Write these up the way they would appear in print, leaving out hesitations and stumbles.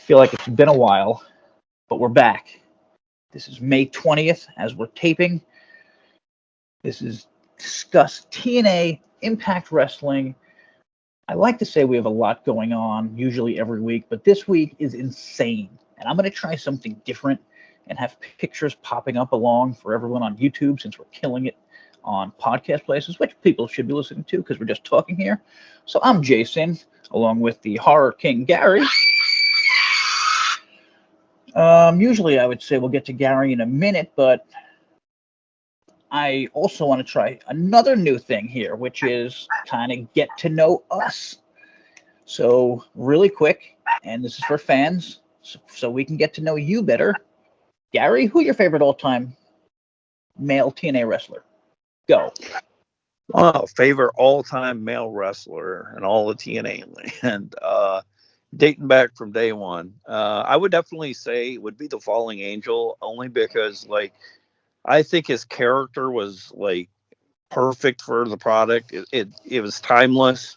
feel like it's been a while, but we're back. This is May 20th as we're taping. This is discuss TNA Impact Wrestling. I like to say we have a lot going on, usually every week, but this week is insane. And I'm going to try something different and have pictures popping up along for everyone on YouTube since we're killing it on podcast places, which people should be listening to because we're just talking here. So I'm JaySin, along with the Horror King Gary. Usually I would say we'll get to Gary in a minute, but I also want to try another new thing here, which is kind of get to know us. So really quick, and this is for fans, so we can get to know you better. Gary, who your favorite all-time male TNA wrestler? Go. Oh, favorite all-time male wrestler in all of TNA land. Dating back from day one. I would definitely say it would be the Falling Angel, only because I think his character was perfect for the product. It was timeless.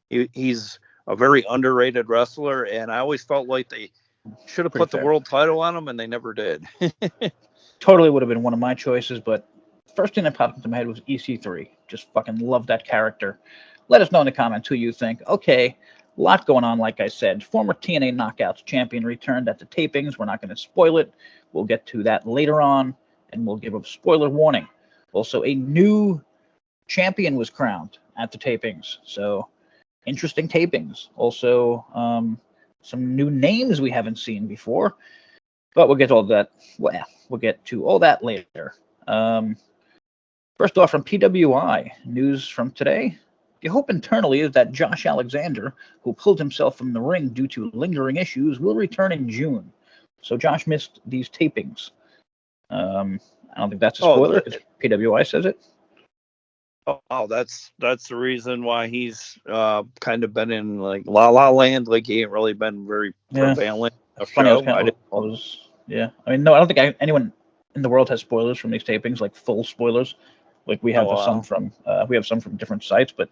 He's a very underrated wrestler, and I always felt like they should have put the world title on him, and they never did. Totally would have been one of my choices, but first thing that popped into my head was EC3. Just fucking love that character. Let us know in the comments who you think. Okay, a lot going on, like I said. Former TNA Knockouts champion returned at the tapings. We're not going to spoil it. We'll get to that later on, and we'll give a spoiler warning. Also, a new champion was crowned at the tapings. So, interesting tapings. Also, some new names we haven't seen before. But we'll get to all that. Well, we'll get to all that later. First off, from PWI, news from today. The hope internally is that Josh Alexander, who pulled himself from the ring due to lingering issues, will return in June. So Josh missed these tapings. I don't think that's a spoiler because PWI says it. Oh, that's the reason why he's kind of been in La La Land. He ain't really been very prevalent. Funny, I don't think anyone in the world has spoilers from these tapings, full spoilers. We have some from different sites, but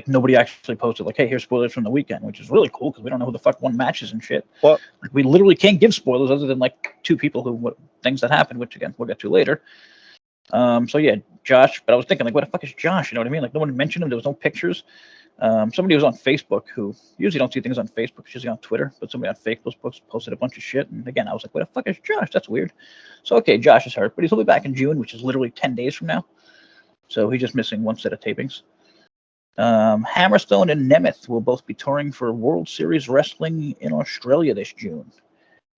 nobody actually posted hey, here's spoilers from the weekend, which is really cool because we don't know who the fuck won matches and shit. Well, we literally can't give spoilers other than two people things that happened, which again we'll get to later. So yeah, Josh. But I was thinking, what the fuck is Josh? You know what I mean? No one mentioned him. There was no pictures. Somebody was on Facebook who usually don't see things on Facebook, it's usually on Twitter, but somebody on Facebook posted a bunch of shit. And again, I was like, what the fuck is Josh? That's weird. So okay, Josh is hurt, but he'll be back in June, which is literally 10 days from now. So he's just missing one set of tapings. Hammerstone and Nemeth will both be touring for World Series Wrestling in Australia this June.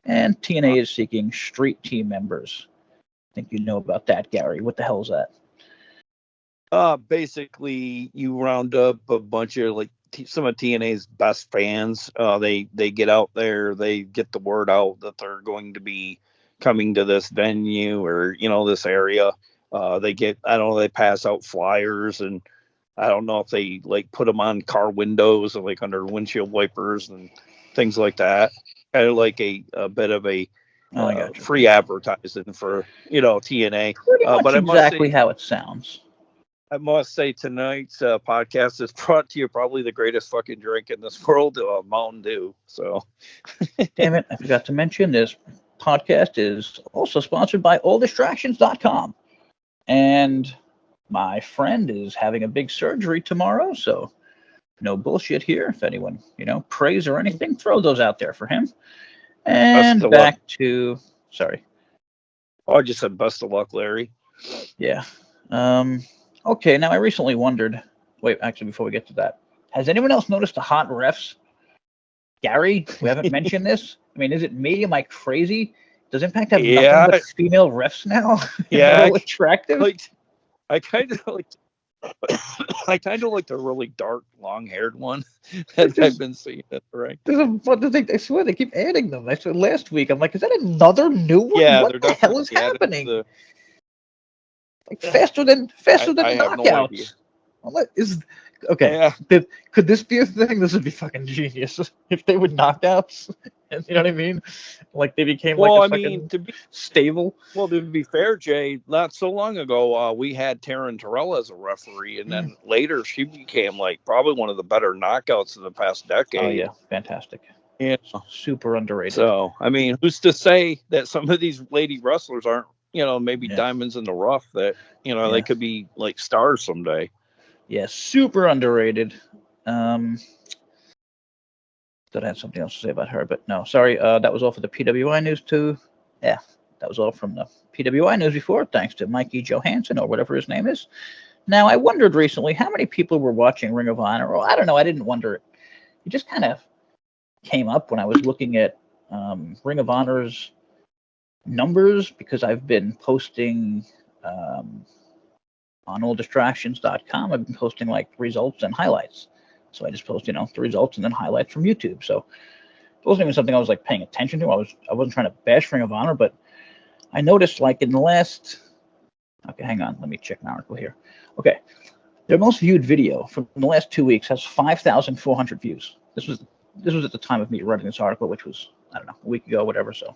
And TNA is seeking street team members. I think you know about that, Gary. What the hell is that? Basically, you round up a bunch of some of TNA's best fans. They get out there, they get the word out that they're going to be coming to this venue or this area. They pass out flyers, and I don't know if they put them on car windows or under windshield wipers and things like that. Kind of a bit of a free advertising for TNA. Pretty much exactly how it sounds. I must say tonight's podcast is brought to you probably the greatest fucking drink in this world, Mountain Dew. So, damn it, I forgot to mention this podcast is also sponsored by AllDistractions.com. And my friend is having a big surgery tomorrow, so no bullshit here. If anyone, praise or anything, throw those out there for him. And back to, sorry. Oh, I just said best of luck, Larry. Yeah. Okay, now I recently wondered, actually, before we get to that, has anyone else noticed the hot refs? Gary, we haven't mentioned this. I mean, is it me? Am I crazy? Does Impact have nothing but female refs now? Yeah. All attractive? I kind of like the really dark, long-haired one that I've been seeing. Right? I swear they keep adding them. I said last week, I'm like, is that another new one? Yeah, what the hell is happening? Faster than knockouts. Could this be a thing? This would be fucking genius if they would knockouts. You know what I mean? They became stable. Well, to be fair, Jay, not so long ago, we had Taryn Terrell as a referee, and then later she became probably one of the better knockouts of the past decade. Oh yeah, fantastic. Yeah. Super underrated. So, I mean, who's to say that some of these lady wrestlers aren't, maybe Yeah. diamonds in the rough that, they Yeah. could be like stars someday. Yeah. Super underrated. Um, Thought I had something else to say about her, but no, sorry. That was all for the PWI news too. Yeah, that was all from the PWI news before. Thanks to Mikey Johansson or whatever his name is. Now, I wondered recently how many people were watching Ring of Honor. Well, I don't know. I didn't wonder it. It just kind of came up when I was looking at Ring of Honor's numbers because I've been posting um, on alldistractions.com. I've been posting like results and highlights. So I just post, the results and then highlights from YouTube. So it wasn't even something I was like paying attention to. I wasn't trying to bash Ring of Honor, but I noticed like in the last. Okay, hang on. Let me check an article here. Okay, their most viewed video from the last 2 weeks has 5,400 views. This was at the time of me writing this article, which was I don't know a week ago, whatever. So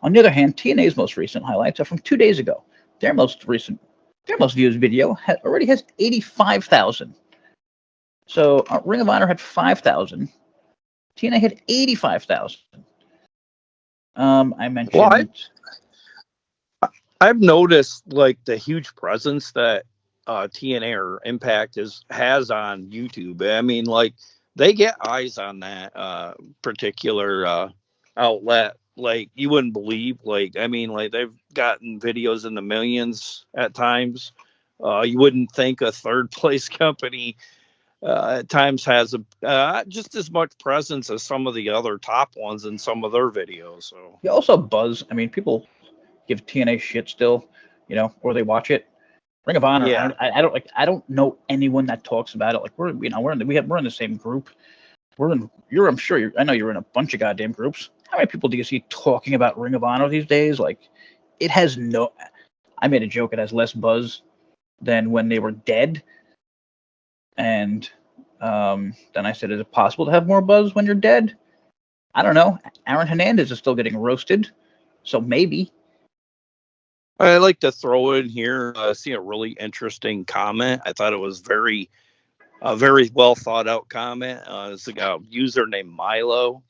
on the other hand, TNA's most recent highlights are from 2 days ago. Their most viewed video already has 85,000. So Ring of Honor had 5,000. TNA had 85,000. I Well, mentioned. I've noticed like the huge presence that TNA or Impact has on YouTube. I mean, like they get eyes on that particular outlet. Like you wouldn't believe. Like I mean, like they've gotten videos in the millions at times. You wouldn't think a third place company at times has just as much presence as some of the other top ones in some of their videos. So You also buzz. I mean, people give TNA shit still, or they watch it. Ring of Honor. yeah. I don't know anyone that talks about it. Like we're in the same group. I'm sure I know you're in a bunch of goddamn groups. How many people do you see talking about Ring of Honor these days? Like, it has no. I made a joke. It has less buzz than when they were dead. And then I said, is it possible to have more buzz when you're dead? I don't know. Aaron Hernandez is still getting roasted, so maybe. I like to throw in here. See a really interesting comment. I thought it was very well thought out comment. It's a user named Milo.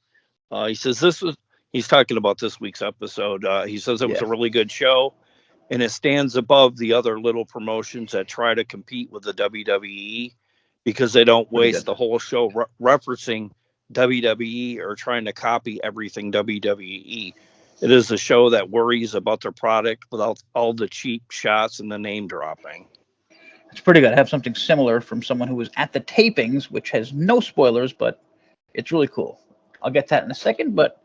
He says this was. He's talking about this week's episode. He says it was Yeah. a really good show, and it stands above the other little promotions that try to compete with the WWE because they don't Pretty waste good. the whole show referencing WWE or trying to copy everything WWE. It is a show that worries about their product without all the cheap shots and the name dropping. It's pretty good. I have something similar from someone who was at the tapings, which has no spoilers, but it's really cool. I'll get to that in a second. But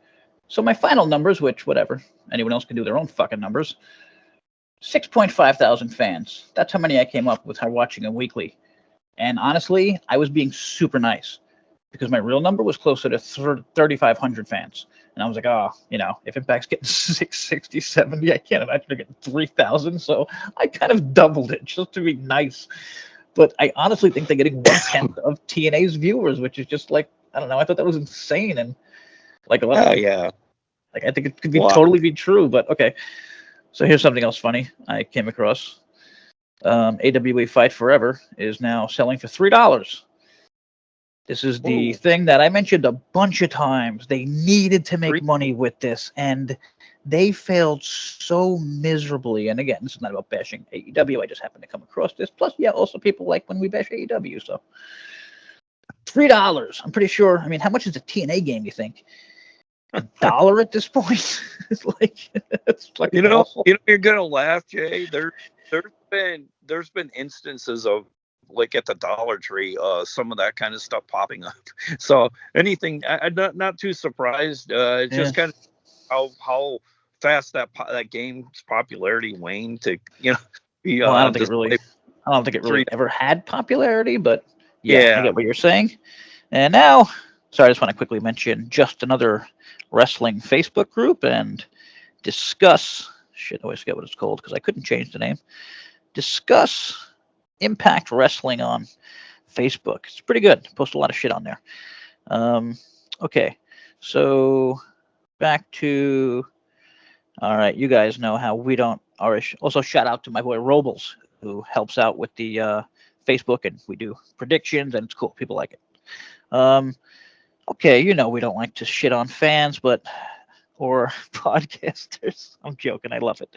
so my final numbers, which whatever, anyone else can do their own fucking numbers. 6.5 thousand fans. That's how many I came up with watching a weekly. And honestly, I was being super nice because my real number was closer to 3,500 fans. And I was like, oh, if Impact's getting 660, 70, I can't imagine they're getting 3,000. So I kind of doubled it just to be nice. But I honestly think they're getting 1/10 of TNA's viewers, which is just like, I don't know. I thought that was insane. And like a lot, Yeah. like I think it could Well, totally be true. But okay. So here's something else funny I came across. AWA Fight Forever is now selling for $3. This is the thing that I mentioned a bunch of times. They needed to make money with this, and they failed so miserably. And again, this is not about bashing AEW. I just happened to come across this. Plus, yeah, also people like when we bash AEW. So $3. I'm pretty sure. I mean, how much is a TNA game, you think? $1 at this point? It's like awful. you're gonna laugh, Jay. There's been instances of like at the Dollar Tree, some of that kind of stuff popping up. So anything, I'm not too surprised. It's just kind of how fast that game's popularity waned to be Well, I don't display. think it really ever had popularity, but yeah, I Yeah. get what you're saying. And now, sorry, I just want to quickly mention just another wrestling Facebook group and discuss. Shit, I always forget what it's called because I couldn't change the name. Discuss Impact Wrestling on Facebook. It's pretty good. Post a lot of shit on there. Okay, so back to. All right, you guys know how we don't. Also, shout out to my boy Robles, who helps out with the Facebook, and we do predictions, and it's cool. People like it. Okay, you know we don't like to shit on fans, but or podcasters. I'm joking. I love it.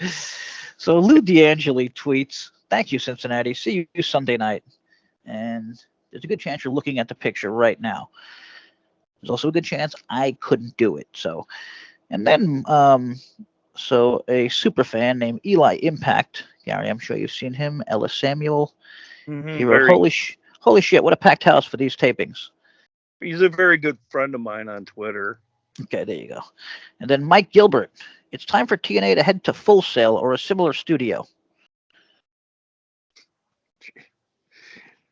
So Lou D'Angeli tweets, "Thank you, Cincinnati. See you Sunday night." And there's a good chance you're looking at the picture right now. There's also a good chance I couldn't do it. So, and then so a super fan named Eli Impact, Gary, I'm sure you've seen him. Ellis Samuel. He wrote, Very. holy shit, what a packed house for these tapings." He's a very good friend of mine on Twitter. Okay, there you go. And then Mike Gilbert, "It's time for TNA to head to Full Sail or a similar studio."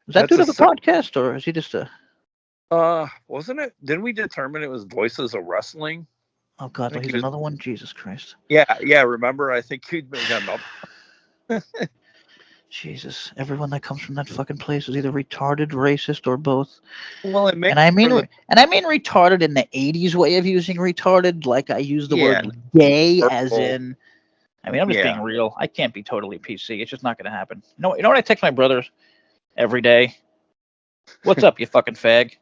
Is that That's dude of a podcast, or is he just a... Wasn't it? Didn't we determine it was Voices of Wrestling? Oh, God, he's another one? Jesus Christ. Yeah, remember? I think he'd been up. Jesus, everyone that comes from that fucking place is either retarded, racist, or both. Well, and I mean retarded in the 80s way of using retarded, like I use the word gay, as in... I mean, I'm just being real. I can't be totally PC. It's just not going to happen. You know what I text my brother every day? "What's up, you fucking fag?"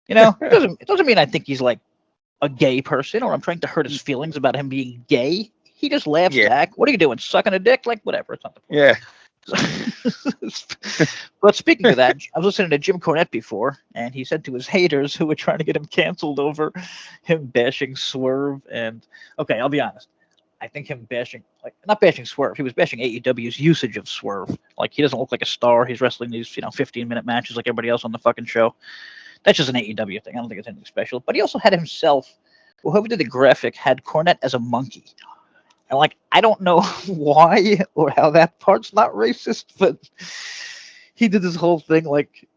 You know, it doesn't mean I think he's like a gay person or I'm trying to hurt his feelings about him being gay. He just laughs back. "What are you doing, sucking a dick?" Like, whatever. It's not the point. Yeah. But speaking of that, I was listening to Jim Cornette before, and he said to his haters who were trying to get him canceled over him bashing Swerve, and okay, I'll be honest. I think him bashing, like, not bashing Swerve, he was bashing AEW's usage of Swerve. Like, he doesn't look like a star. He's wrestling these, 15-minute matches like everybody else on the fucking show. That's just an AEW thing. I don't think it's anything special. But he also had himself, whoever did the graphic, had Cornette as a monkey. And, like, I don't know why or how that part's not racist, but he did this whole thing, like,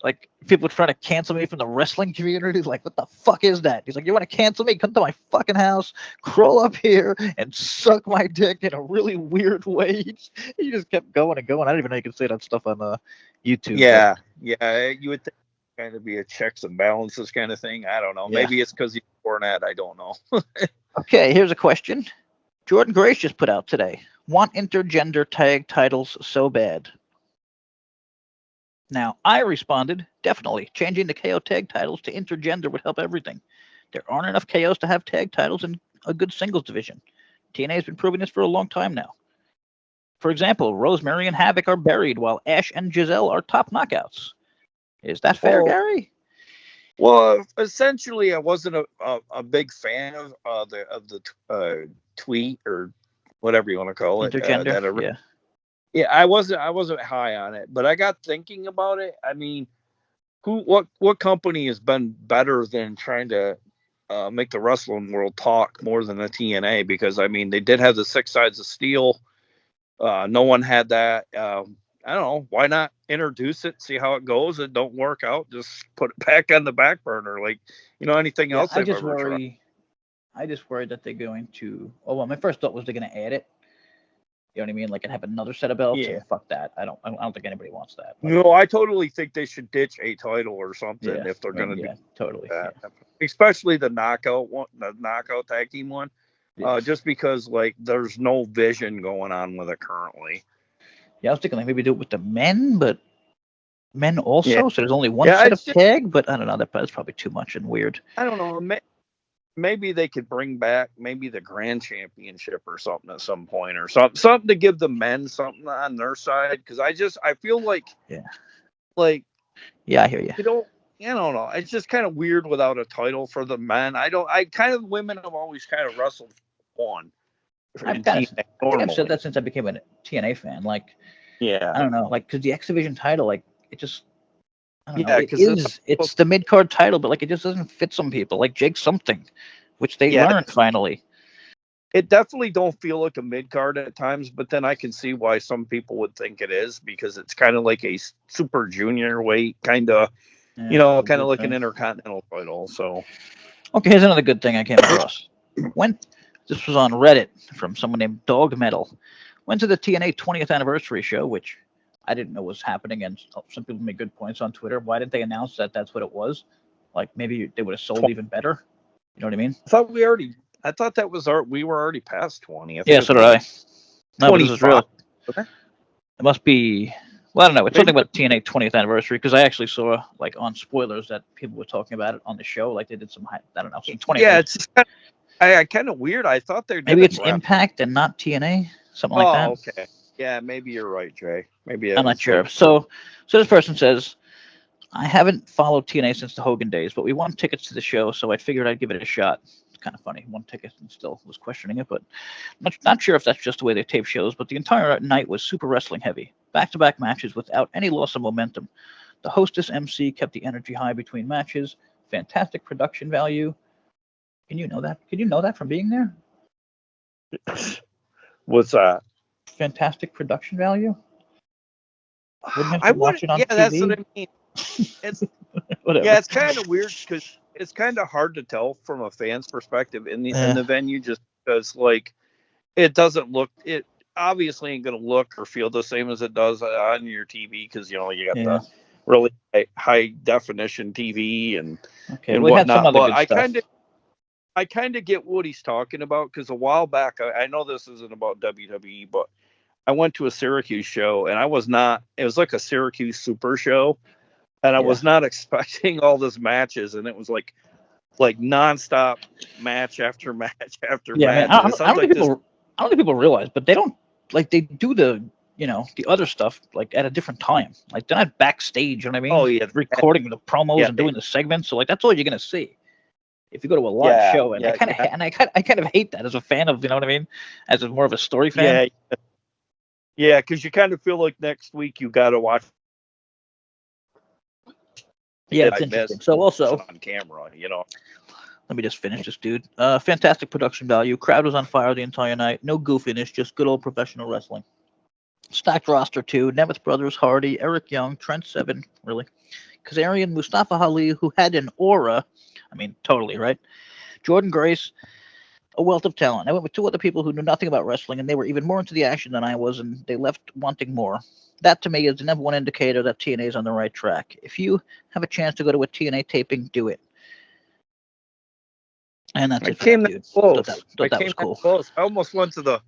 like, people were trying to cancel me from the wrestling community. Like, what the fuck is that? He's like, "You want to cancel me? Come to my fucking house, crawl up here, and suck my dick in a really weird way." He just kept going and going. I don't even know you can say that stuff on YouTube. Yeah. You would think it kind of be a checks and balances kind of thing. I don't know. Yeah. Maybe it's because he's Cornette. I don't know. Okay, here's a question. Jordan Grace just put out today, "Want intergender tag titles so bad." Now, I responded, definitely. Changing the KO tag titles to intergender would help everything. There aren't enough KOs to have tag titles in a good singles division. TNA has been proving this for a long time now. For example, Rosemary and Havoc are buried while Ash and Giselle are top knockouts. Is that fair, Gary? Well, essentially, I wasn't a big fan of the tweet or whatever you want to call it. Intergender, Yeah, I wasn't high on it, but I got thinking about it. I mean, what company has been better than trying to make the wrestling world talk more than the TNA? Because I mean, they did have the 6 sides of steel. No one had that. I don't know. Why not introduce it, see how it goes? It don't work out, just put it back on the back burner. Like, anything else I just worry that they're going to... Oh, well, my first thought was they're going to add it. You know what I mean? Like, and have another set of belts. Yeah. Fuck that. I don't think anybody wants that. Like, no, I totally think they should ditch a title or something if they're going to do totally that. Yeah. Especially the knockout one, the knockout tag team one. Yeah. Just because, like, there's no vision going on with it currently. Yeah, I was thinking like maybe do it with the men, but men also. Yeah. So there's only one set of tag, but I don't know. That's probably too much and weird. I don't know. Maybe they could bring back maybe the Grand Championship or something at some point, or something to give the men something on their side. Because I feel like I hear you. I don't know. It's just kind of weird without a title for the men. Women have always kind of wrestled one. I've said that since I became a TNA fan. Like, I don't know, like, because the X Division title, like, it just, I don't know. It's the mid card title, but like, it just doesn't fit some people. Like Jake something, which they learned finally. It definitely don't feel like a mid card at times, but then I can see why some people would think it is, because it's kind of like a super junior weight, kind of, kind of like an intercontinental title. So, okay, here's another good thing I came across. This was on Reddit from someone named Dog Metal. Went to the TNA 20th anniversary show, which I didn't know was happening, and some people made good points on Twitter. Why didn't they announce that that's what it was? Like, maybe they would have sold even better. You know what I mean? I thought that was we were already past 20. Yeah, so did I. No, but this is real. Okay. It must be Well, I don't know. It's Maybe. something about TNA 20th anniversary because I actually saw like on spoilers that people were talking about it on the show. Like they did some, I don't know, some 20th. Yeah, it's just kind of weird. I thought they did Maybe it it's Impact and not TNA, something like that. Oh, okay. Yeah, maybe you're right, Jay. Maybe it I'm not was sure. like So this person says, I haven't followed TNA since the Hogan days, but we won tickets to the show, so I figured I'd give it a shot. It's kind of funny. Won tickets and still was questioning it, but not sure if that's just the way they tape shows. But the entire night was super wrestling heavy, back-to-back matches without any loss of momentum. The hostess MC kept the energy high between matches. Fantastic production value. Can you know that? Can you know that from being there? what's that? Fantastic production value. Wouldn't have I to watch wouldn't. it on Yeah, that's what TV. I mean. It's Whatever. yeah, it's kind of weird because it's kind of hard to tell from a fan's perspective in the venue, just because like it doesn't look it obviously ain't gonna look or feel the same as it does on your TV because you got Yeah. the really high definition TV Okay. and We had some whatnot. other But good stuff. I kind of get what he's talking about because a while back, I know this isn't about WWE, but I went to a Syracuse show and I was not, it was like a Syracuse super show and I Yeah. was not expecting all this matches and it was like nonstop match after match after Yeah. I mean, match. And it sounds like this. I don't think people realize, but they don't like they do the the other stuff like at a different time. Like they're not backstage. You know what I mean? Oh, yeah. Recording the promos Yeah. and doing the segments. So like that's all you're gonna see if you go to a live Yeah. show. And Yeah. I kind of hate that as a fan of what I mean, as more of a story fan. Yeah. Yeah. Because you kind of feel like next week you got to watch. Yeah, it's interesting. So also on camera, Let me just finish this, dude. Fantastic production value. Crowd was on fire the entire night. No goofiness, just good old professional wrestling. Stacked roster too. Nemeth Brothers, Hardy, Eric Young, Trent Seven, really. Kazarian, Mustafa Ali, who had an aura. I mean, totally, right? Jordan Grace, a wealth of talent. I went with two other people who knew nothing about wrestling, and they were even more into the action than I was, and they left wanting more. That to me is the number one indicator that TNA is on the right track. If you have a chance to go to a TNA taping, do it. And that's it for that, dude. Close. Thought that was cool. Close. I almost went to the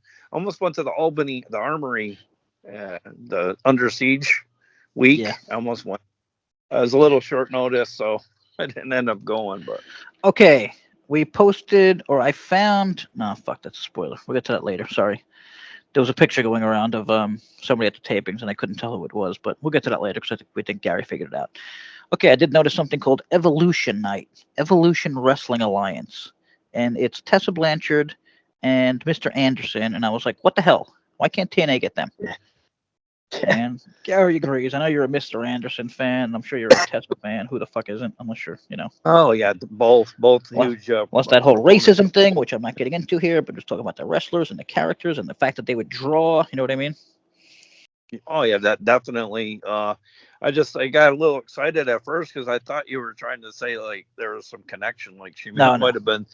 Albany, the Armory, the Under Siege week. Yeah. I almost went. It was a little short notice, so I didn't end up going. But okay, we posted, or I found. No, fuck, that's a spoiler. We'll get to that later. Sorry. There was a picture going around of somebody at the tapings, and I couldn't tell who it was, but we'll get to that later because we think Gary figured it out. Okay, I did notice something called Evolution Night, Evolution Wrestling Alliance, and it's Tessa Blanchard and Mr. Anderson, and I was like, what the hell? Why can't TNA get them? And Gary agrees. I know you're a Mr. Anderson fan. I'm sure you're a Tessa fan. Who the fuck isn't? Unless you're, Oh yeah, both huge. Plus that whole racism thing, which I'm not getting into here, but just talking about the wrestlers and the characters and the fact that they would draw. You know what I mean? Oh yeah, that definitely. I got a little excited at first because I thought you were trying to say like there was some connection, like she might have been.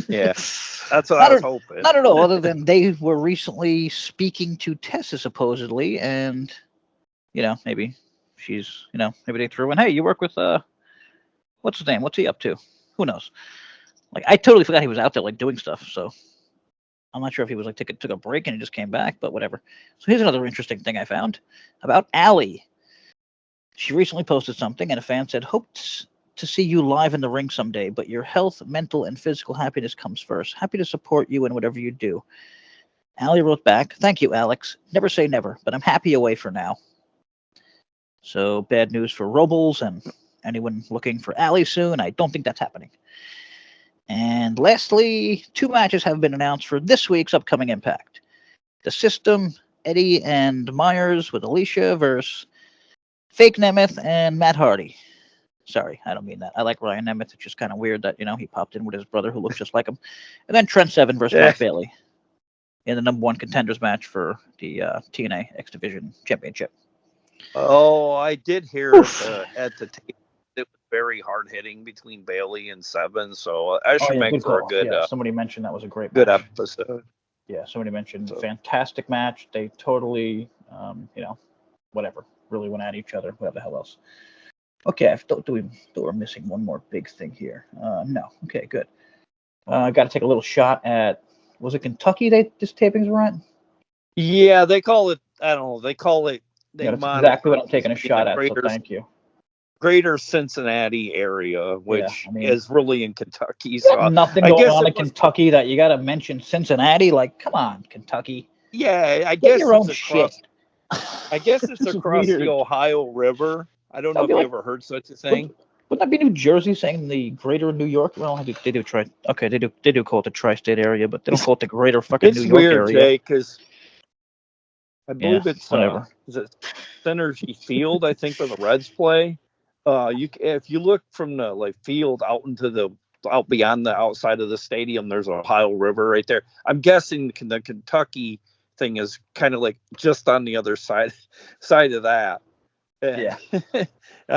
Yeah, that's what I was hoping. Not at all. Other than they were recently speaking to Tessa supposedly, and maybe she's maybe they threw in, hey, you work with what's his name? What's he up to? Who knows? Like I totally forgot he was out there like doing stuff. So I'm not sure if he was like took a break and he just came back, but whatever. So here's another interesting thing I found about Allie. She recently posted something, and a fan said, hope to see you live in the ring someday, but your health, mental, and physical happiness comes first. Happy to support you in whatever you do. Allie wrote back, thank you, Alex. Never say never, but I'm happy away for now. So bad news for Robles and anyone looking for Allie soon. I don't think that's happening. And lastly, 2 matches have been announced for this week's upcoming Impact. The System, Eddie and Myers with Alicia versus Fake Nemeth and Matt Hardy. Sorry, I don't mean that. I like Ryan Nemeth. It's just kind of weird that, he popped in with his brother who looks just like him. And then Trent Seven versus Mark Bailey in the number 1 contenders match for the TNA X Division Championship. Oh, I did hear at the tape it was very hard hitting between Bailey and Seven, so I should make for a good. Somebody mentioned that was a great good match. episode. Yeah, somebody mentioned fantastic match. They totally, whatever, really went at each other. Whatever the hell else. Okay, I thought we're missing one more big thing here. No. Okay, good. I got to take a little shot at. Was it Kentucky? This tapings were at? Yeah, they call it. I don't know. They call it Yeah, that's exactly what I'm taking a shot at. So Greater thank you. Greater Cincinnati area, Yeah, which I mean, is really in Kentucky. you So got nothing I going guess on it in was. Kentucky that you got to mention Cincinnati. Like, come on, Kentucky, Yeah, I get guess your it's own shit. across. I guess it's It's across the weird. Ohio River. I don't know That'd if be you like, ever heard such a wouldn't, thing. wouldn't that be New Jersey saying the Greater New York? Well, they do try. Okay, they do call it the tri-state area, but they don't call it the Greater fucking New It's York weird, area. Jay, because I Yeah, believe it's whatever. is it Synergy Field, I think, where the Reds play. If you look from the like field out beyond the outside of the stadium, there's a Ohio River right there. I'm guessing the Kentucky thing is kind of like just on the other side of that. And Yeah. I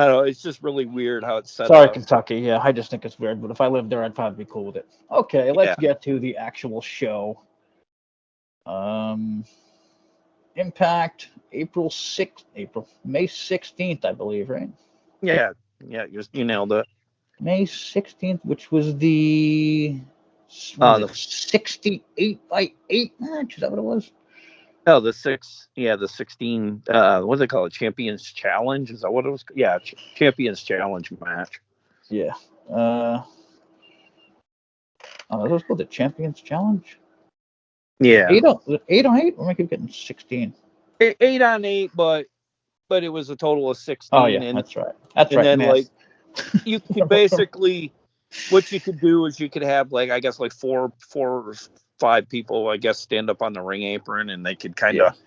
don't know, it's just really weird how it's set Sorry, up. Kentucky. Yeah, I just think it's weird, but if I lived there, I'd probably be cool with it. Okay, let's Yeah, get to the actual show. Um, Impact, May 16th, I believe, right? yeah, yeah. You nailed it. May 16th, which was what was The it, 68 by 8 match? Is that what it was? Oh, the 16, what do they call it? Champions Challenge? Is that what it was? Yeah, Champions Challenge match. Yeah. Oh, that was called the Champions Challenge? Yeah. 8 on 8? Or am I keep getting 16? 8 on 8, but it was a total of Oh, 16. yeah, that's right. That's And right, then, like, math. you could basically, what you could do is you could have, like, I guess, like four or five people, I guess, stand up on the ring apron and they could kind Yeah. of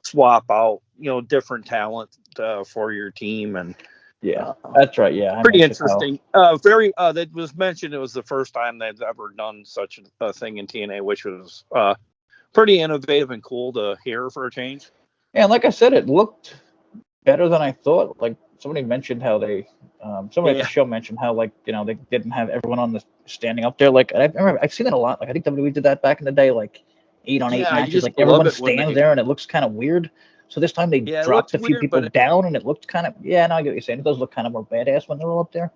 swap out, different talent for your team. And Yeah, that's right. Yeah, I pretty mentioned how. interesting. That was mentioned. It was the first time they've ever done such a thing in TNA, which was pretty innovative and cool to hear for a change. And like I said, it looked better than I thought. Like somebody mentioned how somebody at the Yeah, show mentioned how they didn't have everyone on the standing up there. Like I remember I've seen that a lot. Like I think WWE did that back in the day, like 8 on 8 yeah. I matches. used Like to love everyone it when stands they. there and it looks kind of weird. So this time they Yeah, it looks dropped a few weird, people but down and it looked kind of no, I get what you're saying. It does look kind of more badass when they're all up there.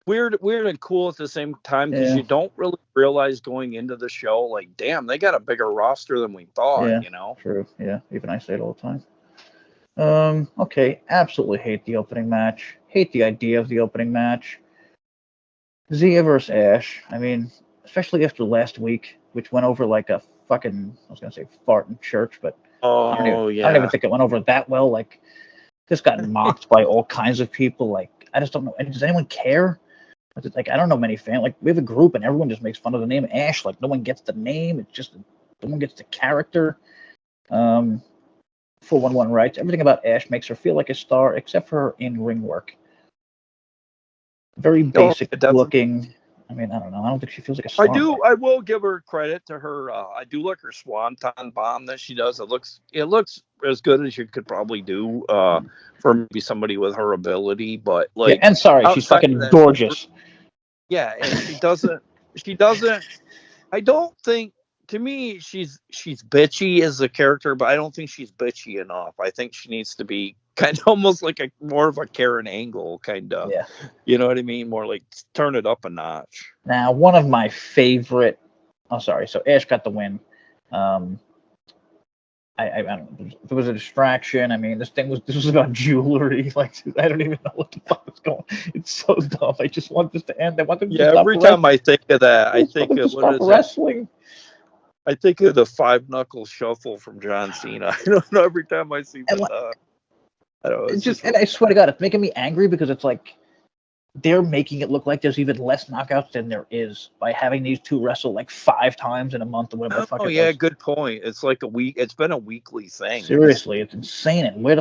weird and cool at the same time because Yeah, you don't really realize going into the show, like, damn, they got a bigger roster than we thought. yeah, true. Yeah, even I say it all the time. Okay, absolutely hate the opening match. Hate the idea of the opening match. Zia versus Ash. I mean, especially after last week, which went over like a fucking, I was gonna say fart in church, but Oh I don't even yeah, think it went over that well. Like, this got mocked by all kinds of people. Like, I just don't know. And does anyone care? Like, I don't know many fans. Like, we have a group and everyone just makes fun of the name Ash. Like, no one gets the name. It's just no one gets the character. Um, 411 writes everything about Ash makes her feel like a star, except for her in-ring work. Very basic it doesn't. looking. I mean, I don't know. I don't think she feels like a star. I will give her credit to her. I do like her swanton bomb that she does. It looks as good as you could probably do for maybe somebody with her ability. But Yeah, like and sorry, she's outside of fucking that, gorgeous. yeah, and she doesn't. She doesn't. I don't think. To me, she's bitchy as a character, but I don't think she's bitchy enough. I think she needs to be kind of almost like a more of a Karen Angle kind of. Yeah. You know what I mean? More like turn it up a notch. Now, one of my favorite. Oh, sorry. So Ash got the win. Um, I don't know if it was a distraction. I mean, this was about jewelry. Like, I don't even know what the fuck was going. It's so dumb. I just want this to end. I want them to Yeah, stop every wrestling. time I think of that, I I just want think them to of what stop is it? wrestling. I think of the five knuckle shuffle from John Cena. I don't know. Every time I see And that, like, I don't know. It's just and I swear to God, it's making me angry because it's like they're making it look like there's even less knockouts than there is by having these two wrestle like 5 times in a month or whatever the fuck oh it yeah, was. good point. It's like a week. It's been a weekly thing. Seriously, it's insane. And where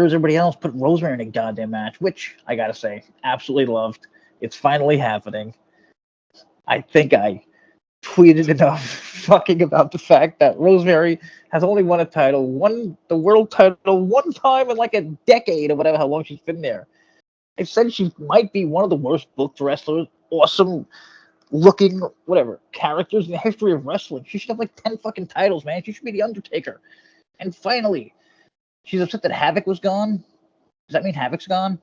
is everybody else? Put Rosemary in a goddamn match, which I gotta say, absolutely loved. It's finally happening. I think I tweeted enough fucking about the fact that Rosemary has only won the world title one time in like a decade or whatever, how long she's been there. I said she might be one of the worst booked wrestlers, awesome looking, whatever, characters in the history of wrestling. She should have like 10 fucking titles, man. She should be The Undertaker. And finally, she's upset that Havoc was gone. Does that mean Havoc's gone?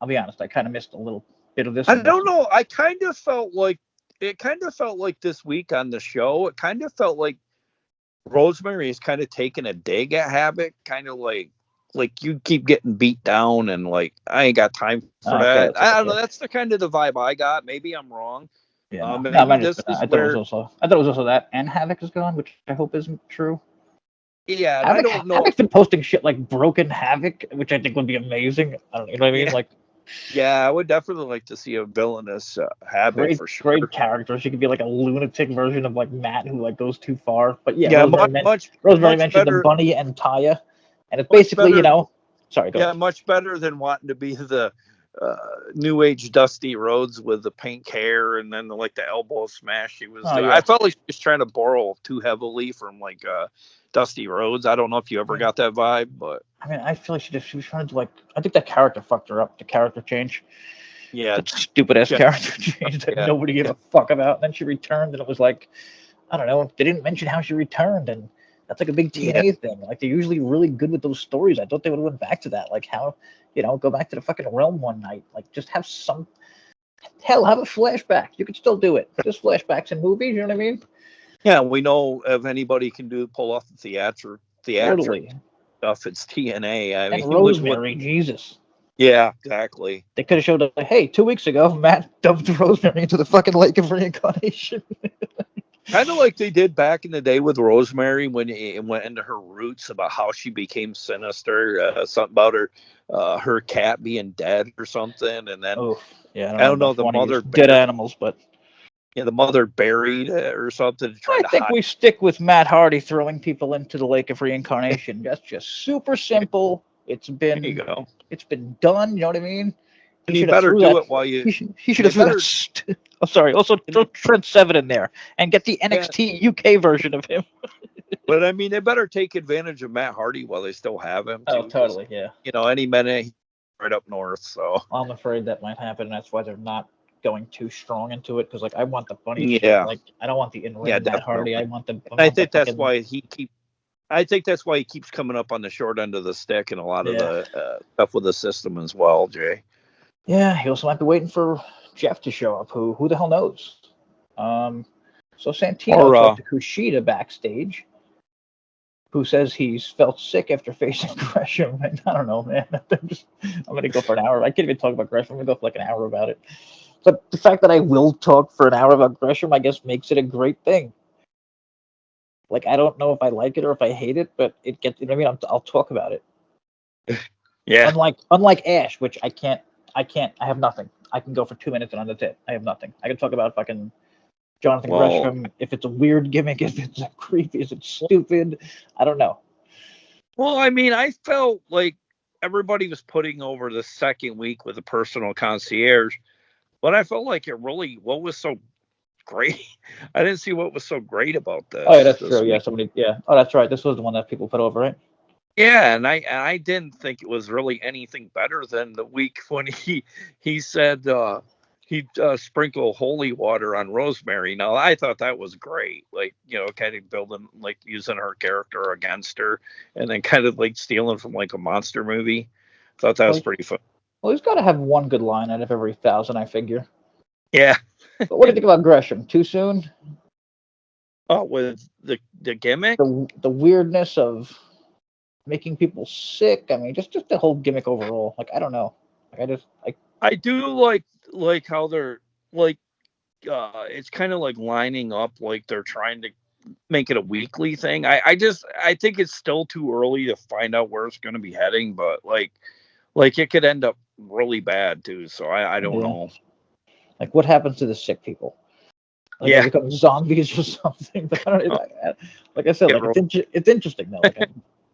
I'll be honest, I kind of missed a little bit of this. I don't know. I kind of felt like this week on the show. It kind of felt like Rosemary is kind of taking a dig at Havoc, kind of like like you keep getting beat down, and like I ain't got time for Okay, that. that's okay. I don't know. That's the kind of the vibe I got. Maybe I'm wrong. Yeah, no, Maybe just, this is I thought it was where. also that, and Havoc is gone, which I hope isn't true. Yeah, and I don't know. Havoc's been posting shit like Broken Havoc, which I think would be amazing. I don't, you know what I mean? Yeah, Like, yeah, I would definitely like to see a villainous Havoc for great sure. character. She could be like a lunatic version of like Matt who like goes too far. But yeah, Yeah, Rosemary much mentioned the better, bunny and Taya, and it's much basically, better. sorry, go Yeah, ahead. much better than wanting to be the uh, new age Dusty Rhodes with the pink hair and then like the elbow smash she was Oh doing. yeah. I felt like she was trying to borrow too heavily from like Dusty Rhodes. I don't know if you ever got that vibe, but I feel like she was trying to like, I think that character fucked her up. The character change, yeah, that stupid ass yeah, character change that yeah, nobody gave a fuck about. And then she returned, and it was like, I don't know. They didn't mention how she returned, and that's like a big yeah. TNA thing. Like they're usually really good with those stories. I thought they would have went back to that. Like how, go back to the fucking realm one night. Like just have some hell, have a flashback. You could still do it. Just flashbacks in movies. You know what I mean? Yeah, we know if anybody can pull off the theatric Totally. stuff, it's TNA. I And mean, look what. Rosemary, Jesus. Yeah, exactly. They could have showed like, hey, 2 weeks ago, Matt dumped Rosemary into the fucking lake of reincarnation. Kind of like they did back in the day with Rosemary when it went into her roots about how she became sinister, something about her cat being dead or something, and then Oh, yeah, I don't I know don't know about the one of these mother dead buried, animals, but the mother buried or something, I trying to think hide. we stick with Matt Hardy throwing people into the lake of reincarnation. That's just super simple. There you go. It's been done. You know what I mean? He And you should have better threw do that. it while you. He should And they have threw that. better. Oh, sorry. Also, And, throw Trent Seven in there and get the yeah, NXT UK version of him. but I mean, they better take advantage of Matt Hardy while they still have him Oh, too, because totally. Yeah. any minute he's right up north. So I'm afraid that might happen. That's why they're not going too strong into it. Because like, I want the bunny shit. yeah, Like, I don't want the yeah, in-ring Matt Hardy. definitely. I I want the think that's fucking why I think that's why he keeps coming up on the short end of the stick and a lot of yeah. the stuff with the system as well, Jay. Yeah, he also might be waiting for Jeff to show up. Who the hell knows? Um, so Santino Or talked to Kushida backstage, who says he's felt sick after facing Gresham. And I don't know, man. I'm gonna go for an hour. I can't even talk about Gresham. I'm gonna go for like an hour about it. But the fact that I will talk for an hour about Gresham, I guess, makes it a great thing. Like I don't know if I like it or if I hate it, but it gets. You know what I mean? I'll talk about it. yeah, Unlike Ash, which I can't. I have nothing. I can go for 2 minutes and that's it. I have nothing. I can talk about fucking Jonathan well, Gresham, if it's a weird gimmick, if it's a creepy, is it stupid? I don't know. I mean, I felt like everybody was putting over the second week with a personal concierge, but I felt like what was so great. I didn't see what was so great about Oh yeah, that's this true. Yeah, week. somebody. Yeah. Oh, that's right. This was the one that people put over, right? Yeah, and I didn't think it was really anything better than the week when he said he'd sprinkle holy water on Rosemary. Now I thought that was great, like kind of building like using her character against her, and then kind of like stealing from like a monster movie. Thought that Well, was pretty fun. he's got to have one good line out of every 1,000, I figure. Yeah. But what do you think about Gresham? Too soon? Oh, with the gimmick. The weirdness of making people sick. I mean, just the whole gimmick overall. Like I don't know. Like I do like how they're like it's kind of like lining up like they're trying to make it a weekly thing. I think it's still too early to find out where it's going to be heading, but like it could end up really bad too. So I don't yeah. know. Like what happens to the sick people? Like they Yeah. become zombies or something. But I don't. Like I said, Get like real it's interesting though. Like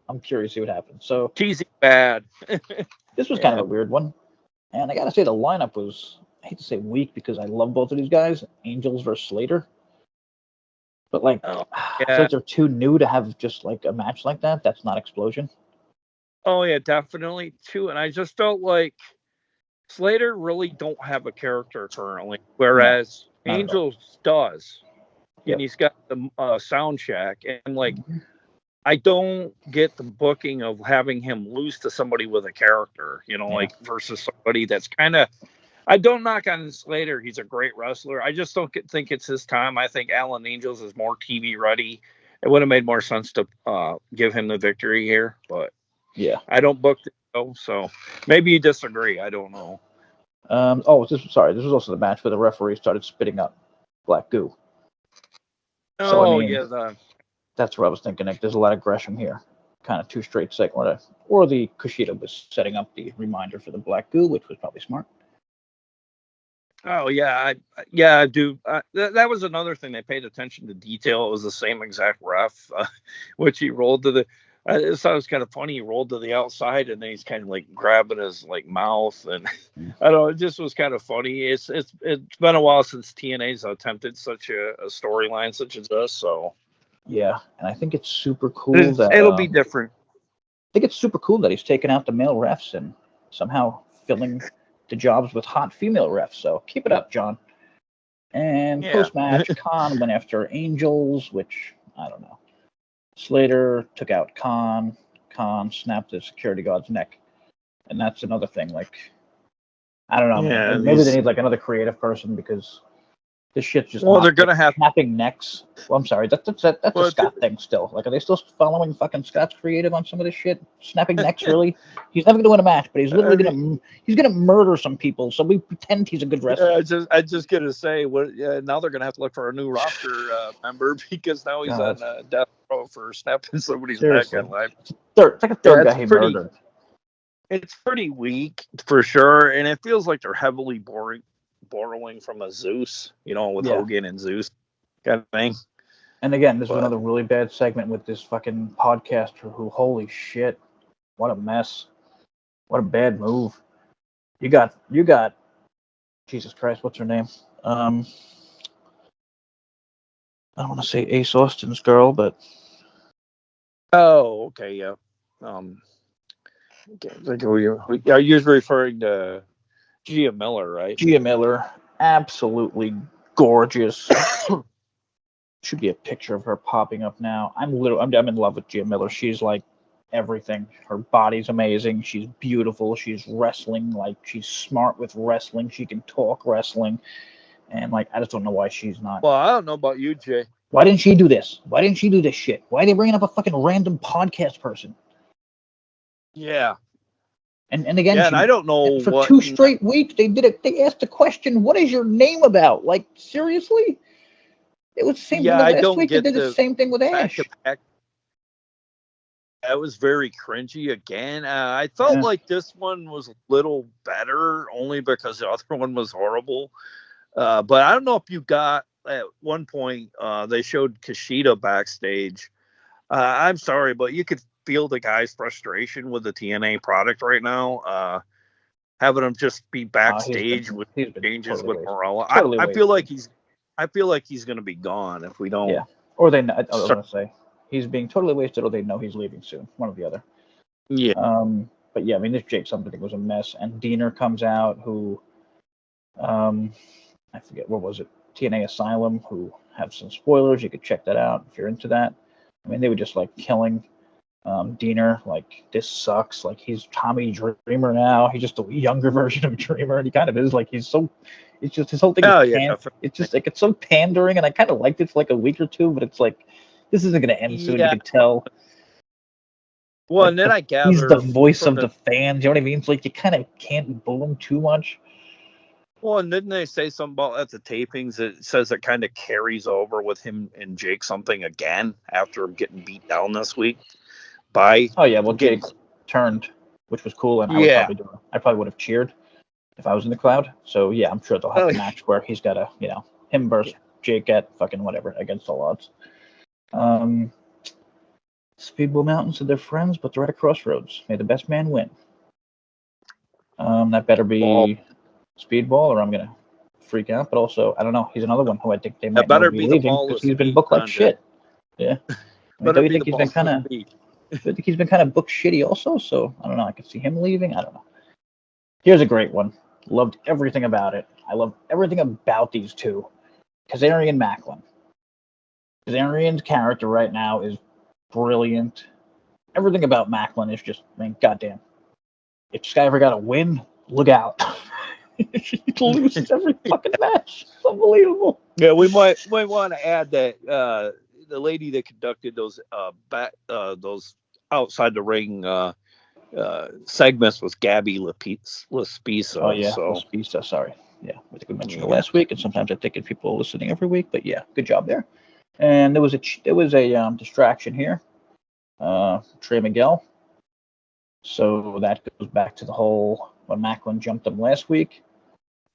I'm curious to see what happens. So cheesy bad. this was kind of Yeah. a weird one, and I gotta say the lineup was. I hate to say weak because I love both of these guys, Angels versus Slater. But like, Oh I feel yeah. like they're too new to have just like a match like that. That's not Explosion. Oh yeah, definitely too. And I just felt like Slater really don't have a character currently, No, whereas not at all. Angels does. And Yep. he's got the sound check, and like I don't get the booking of having him lose to somebody with a character, Yeah. like versus somebody that's kind of. I don't knock on Slater; he's a great wrestler. I just don't think it's his time. I think Alan Angels is more TV ready. It would have made more sense to give him the victory here, but Yeah. I don't book the show, so maybe you disagree. I don't know. This was also the match where the referee started spitting up black goo. So I Oh mean, yeah, that's what I was thinking. Like, there's a lot of Gresham here. Kind of two straight segments. Or the Kushida was setting up the reminder for the black goo, which was probably smart. oh yeah, I do. That was another thing. They paid attention to detail. It was the same exact ref, which he rolled to the. I just thought it was kind of funny. He rolled to the outside, and then he's kind of like grabbing his like mouth, and I don't know. It just was kind of funny. It's been a while since TNA's attempted such a storyline such as this, so Yeah, and I think it's super cool that it'll be different. I think it's super cool that he's taken out the male refs and somehow filling the jobs with hot female refs. So keep it up, John. And Yeah. post match, Khan went after Angels, which I don't know. Slater took out Khan. Khan snapped the security guard's neck, and that's another thing. Like, I don't know, man. Yeah, Maybe they need like another creative person because this shit's just well, not they're gonna like, have. snapping necks. Well, I'm sorry, that's a Well, Scott thing still. Like, are they still following fucking Scott's creative on some of this shit? Snapping necks, really? He's never gonna win a match, but he's literally gonna murder some people. So we pretend he's a good wrestler. I just gonna say what. Now they're gonna have to look for a new roster member because now he's God. on death row for snapping somebody's Seriously, neck in live. it's like a third guy he pretty. murdered. It's pretty weak for sure, and it feels like they're heavily borrowing from a Zeus, with Hogan and Zeus kind of thing. And again, this is another really bad segment with this fucking podcaster who, holy shit, what a mess. What a bad move. You got, Jesus Christ, what's her name? I don't want to say Ace Austin's girl, but. Oh, okay, yeah. Are you referring to Gia Miller, right? Gia Miller, absolutely gorgeous. Should be a picture of her popping up now. I'm in love with Gia Miller. She's like everything. Her body's amazing. She's beautiful. She's wrestling. Like, she's smart with wrestling. She can talk wrestling. And like, I just don't know why she's not. Well, I don't know about you, Jay. Why didn't she do this? Why didn't she do this shit? Why are they bringing up a fucking random podcast person? Yeah. And again, and I don't know for 2 straight weeks they did it. They asked the question, "What is your name about?" Like, seriously? It was the same. Yeah, I don't week get they did the same thing with Ash. That was very cringy again. I felt like this one was a little better only because the other one was horrible. But I don't know if you got at one point they showed Kushida backstage. I'm sorry, but you could feel the guy's frustration with the TNA product right now. Having him just be backstage with changes with Morella. I feel like he's going to be gone if we don't. Yeah, or they. I was going to say he's being totally wasted, or they know he's leaving soon. One or the other. Yeah. But yeah, I mean, this Jake something was a mess, and Diener comes out who, I forget what was it, TNA Asylum, who have some spoilers. You could check that out if you're into that. I mean, they were just like killing Diener. Like, this sucks. Like, he's Tommy Dreamer now. He's just a younger version of Dreamer, and he kind of is. Like, it's just his whole thing. It's just like, it's so pandering, and I kind of liked it for like a week or two, but it's like, this isn't going to end soon. You can tell. Well, and then I gather he's the voice of the fans. You know what I mean? It's like you kind of can't bull him too much. Well, and didn't they say something about at the tapings? It says it kind of carries over with him and Jake something again after him getting beat down this week. Jake turned, which was cool, and I probably would have cheered if I was in the crowd. So yeah, I'm sure they'll have a match where he's got to, him versus Jake at fucking whatever against all odds. Speedball Mountain said they're friends, but they're at a crossroads. May the best man win. That better be Speedball, or I'm gonna freak out. But also, I don't know. He's another one who I think they might be leaving because he's been booked like shit. Yeah. I think he's been kind of. I think he's been kind of booked shitty also. So I don't know. I could see him leaving. I don't know. Here's a great one. Loved everything about it. I love everything about these two. Kazarian Macklin. Kazarian's character right now is brilliant. Everything about Macklin is just, goddamn. If this guy ever got a win, look out. He loses every fucking match. It's unbelievable. Yeah, we might want to add that the lady that conducted those those outside the ring segments with Gabby Laspisa. Oh yeah, So Pizza. Sorry. Yeah, I think we mentioned it yeah, last week, and sometimes I think if people are listening every week. But yeah, good job there. And there was a distraction here. Trey Miguel. So that goes back to the whole when Macklin jumped him last week.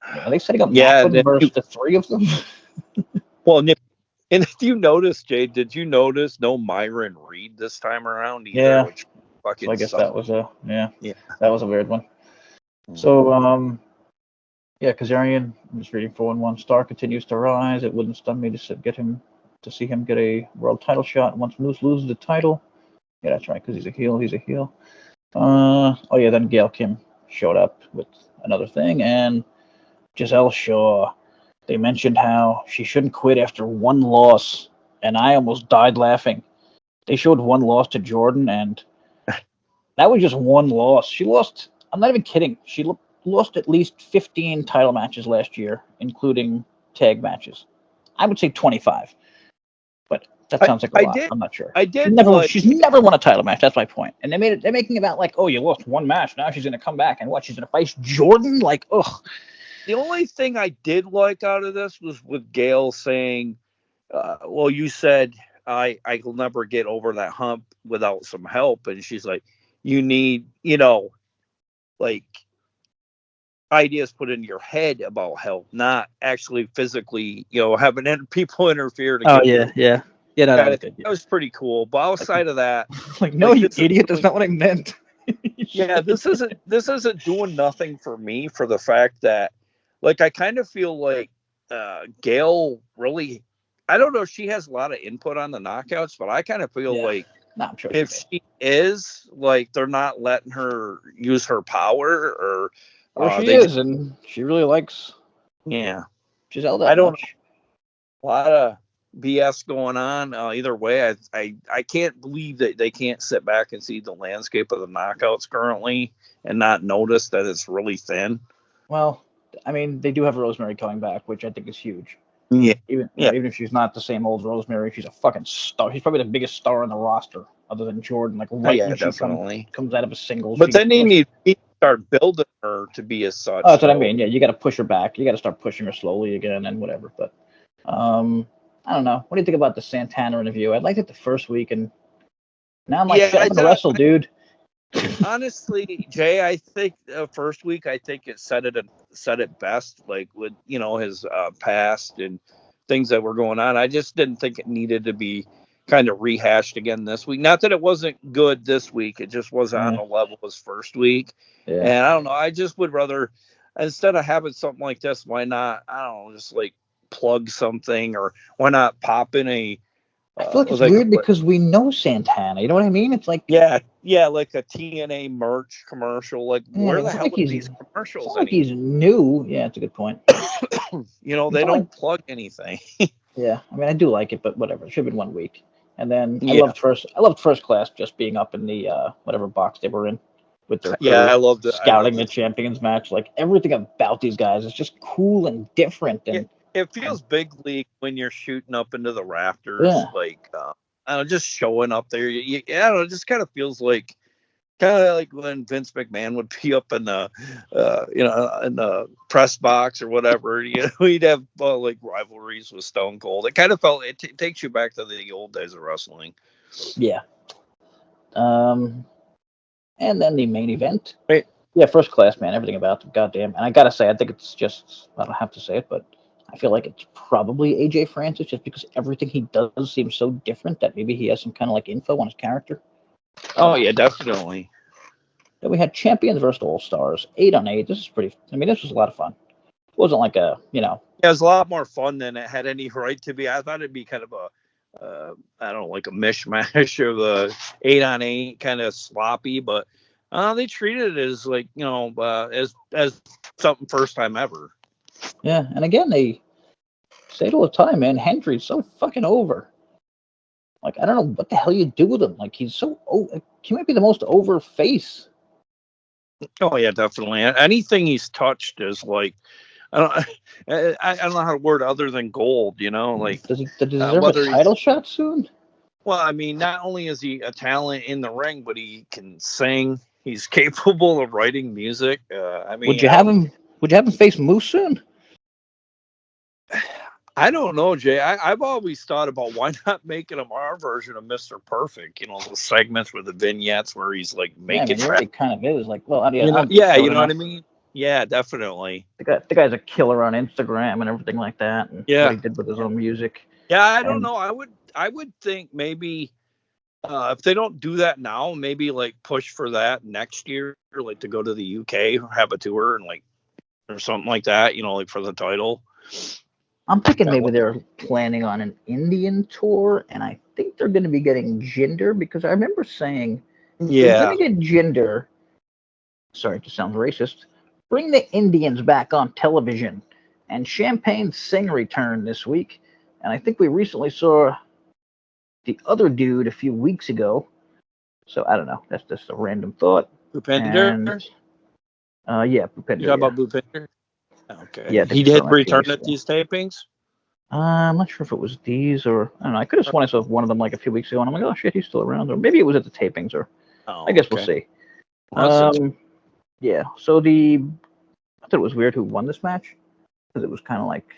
Are they setting up yeah. Macklin versus the three of them? Well, and if you notice, Jay, did you notice no Myron Reed this time around either? Yeah. Which So I fucking guess sucked. that was a Yeah. that was a weird one. So yeah, Kazarian, I'm just reading 4-1 star continues to rise. It wouldn't stun me to see him get a world title shot once Moose loses the title. Yeah, that's right, because he's a heel. He's a heel. Oh yeah, then Gail Kim showed up with another thing, and Giselle Shaw. They mentioned how she shouldn't quit after one loss, and I almost died laughing. They showed one loss to Jordan, and that was just one loss. She lost. I'm not even kidding. She lost at least 15 title matches last year, including tag matches. I would say 25, but that I sounds like a I lot. did I'm not sure. I She's did never like she's never won a title match. That's my point. And they're making about like, oh, you lost one match. Now she's gonna come back and what? She's gonna face Jordan? Like, ugh. the only thing I did like out of this was with Gail saying, "Well, you said I'll never get over that hump without some help," and she's like, "You need like ideas put in your head about help, not actually physically, having people interfere to Oh get yeah, you." yeah, yeah. No, that Yeah, was good. that Yeah. was pretty cool. But Like, outside of that, like no, like you this is idiot. That's doing, not what I meant. yeah, this isn't doing nothing for me for the fact that, like, I kind of feel like Gail really, I don't know if she has a lot of input on the knockouts, but I kind of feel Yeah. like No, I'm sure she if does. she is, like, they're not letting her use her power, or Or she they just, is, and she really likes yeah, Giselle I that don't know, much. a lot of BS going on. Either way, I can't believe that they can't sit back and see the landscape of the knockouts currently and not notice that it's really thin. Well, I mean, they do have Rosemary coming back, which I think is huge. Yeah, Even yeah, even if she's not the same old Rosemary, she's a fucking star. She's probably the biggest star on the roster, other than Jordan. Like right yeah, when she definitely. comes out of a singles, But she gets then they pushed. need to start building her to be as Oh, such, that's what I though. mean. Yeah, you got to push her back. You got to start pushing her slowly again and whatever. But I don't know. What do you think about the Santana interview? I liked it the first week, and now I'm like, Yeah, shut up and wrestle, dude. honestly, Jay, I think first week, I think it said it best, like with his past and things that were going on. I just didn't think it needed to be kind of rehashed again this week. Not that it wasn't good this week, it just wasn't on Yeah, the level as first week. yeah. And I don't know, I just would rather, instead of having something like this, why not? I don't know, just like plug something, or why not pop in a I feel like it's like weird because we know Santana. You know what I mean? It's like, yeah, like a TNA merch commercial. Like, yeah, where the hell are these it's not commercials like anymore? he's new. Yeah, it's a good point. It's They not like, don't plug anything. yeah. I mean, I do like it, but whatever. It should have been 1 week. And then Yeah, I loved first class just being up in the whatever box they were in with their yeah, crew, I love scouting the the champions match. Like everything about these guys is just cool and different. yeah. And It feels big league when you're shooting up into the rafters, yeah, like I don't know, just showing up there. I don't know, it just kind of feels like when Vince McMahon would be up in the in the press box or whatever. He'd have like rivalries with Stone Cold. It kind of felt it takes you back to the old days of wrestling. yeah. Um, and then the main event. Right. Yeah, first class, man. Everything about them, goddamn. And I gotta say, I think it's just, I don't have to say it, but I feel like it's probably AJ Francis just because everything he does seems so different that maybe he has some kind of like info on his character. Oh yeah, definitely. Then we had champions versus all stars, 8-on-8. This is pretty. I mean, this was a lot of fun. It wasn't like Yeah, it was a lot more fun than it had any right to be. I thought it'd be kind of a, I don't know, like a mishmash of a 8-on-8, kind of sloppy, but they treated it as like as something first time ever. yeah. And again, they say it all the time, man. Hendry's so fucking over. Like I don't know what the hell you do with him. Like he's so he might be the most over face. Oh yeah, definitely. Anything he's touched is like I don't I don't know how to word it other than gold. Like Does he deserve a whether title he's shot soon? well, I mean, not only is he a talent in the ring, but he can sing. He's capable of writing music. I mean, Would you have him? Would you have him face Moose soon? I don't know, Jay. I've always thought about why not making him our version of Mr. Perfect. You know, those segments with the vignettes where he's like Yeah, I making. mean, he already kind of is. Like, well, You know, I'm yeah, you showing know what enough. I mean. Yeah, definitely. The guy's a killer on Instagram and everything like that, and Yeah, what he did with his own music. yeah. I don't And know. I would think maybe if they don't do that now, maybe like push for that next year, like to go to the UK, have a tour and like or something like that. You know, like for the title. I'm thinking maybe they're planning on an Indian tour, and I think they're going to be getting Jinder because I remember saying, if they're Yeah. going to get Jinder, sorry to sound racist, bring the Indians back on television. And Champagne Singh returned this week, and I think we recently saw the other dude a few weeks ago. So I don't know. That's just a random thought. Bhupinder? And yeah, You Bhupinder. talking about Bhupinder? Okay. Yeah, I think He I saw did him a few return weeks at ago. these tapings. I'm not sure if it was these or I don't know. I could have sworn I saw one of them like a few weeks ago, and I'm like, oh shit, he's still around. Or maybe it was at the tapings, or Oh, I guess okay. we'll see. Well, Yeah. So I thought it was weird who won this match because it was kind of like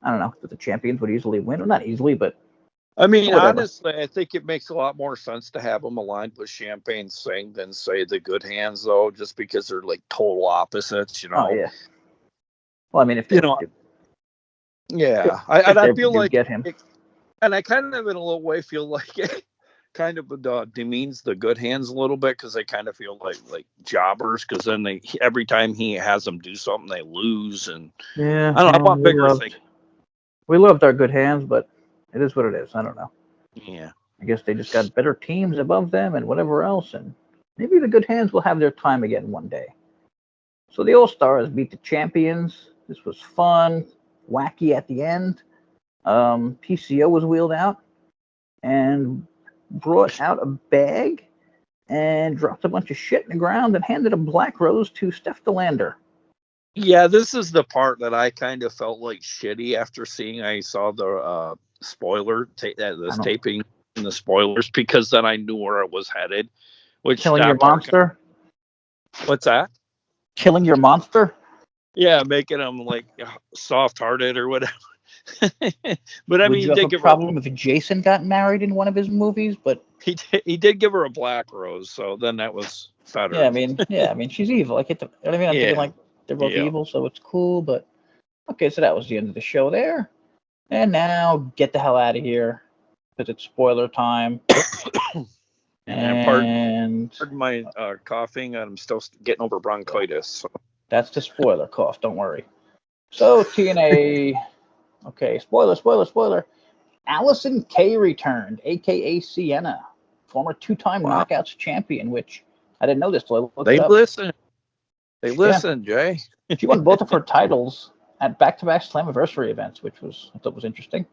I don't know that the champions would easily win, or not easily, but I mean, whatever. honestly, I think it makes a lot more sense to have them aligned with Champagne Singh than say the Good Hands, though, just because they're like total opposites, you know. Oh yeah. Well, I mean, if You they know, yeah. if I they feel do like, get him, and I kind of in a little way feel like it kind of demeans the Good Hands a little bit because they kind of feel like jobbers because then every time he has them do something they lose and yeah. I don't know, I Well, want bigger things. we loved our Good Hands, but it is what it is. I don't know. Yeah. I guess they just got better teams above them and whatever else, and maybe the Good Hands will have their time again one day. So the All Stars beat the champions. This was fun, wacky at the end. PCO was wheeled out and brought out a bag and dropped a bunch of shit in the ground and handed a black rose to Steph DeLander. Yeah, this is the part that I kind of felt like shitty after seeing. I saw the spoiler, this taping in the spoilers, because then I knew where it was headed. Which killing your monster? What's that? Killing your monster? Yeah, making him like soft-hearted or whatever. But I Would mean, you have a problem if JaySin got married in one of his movies? But he did give her a black rose, so then that was better. yeah, I mean, she's evil. I get the. You know what I mean, I'm thinking like they're both evil, so it's cool. But okay, so that was the end of the show there. And now get the hell out of here because it's spoiler time. And pardon my coughing. I'm still getting over bronchitis. So. That's the spoiler cough. Don't worry. So TNA. Okay, spoiler. Allison Kay returned, aka Sienna, former two-time Knockouts champion. Which I didn't know this till I looked it up. They listen, Jay. She won both of her titles at back-to-back Slammiversary events, which I thought was interesting.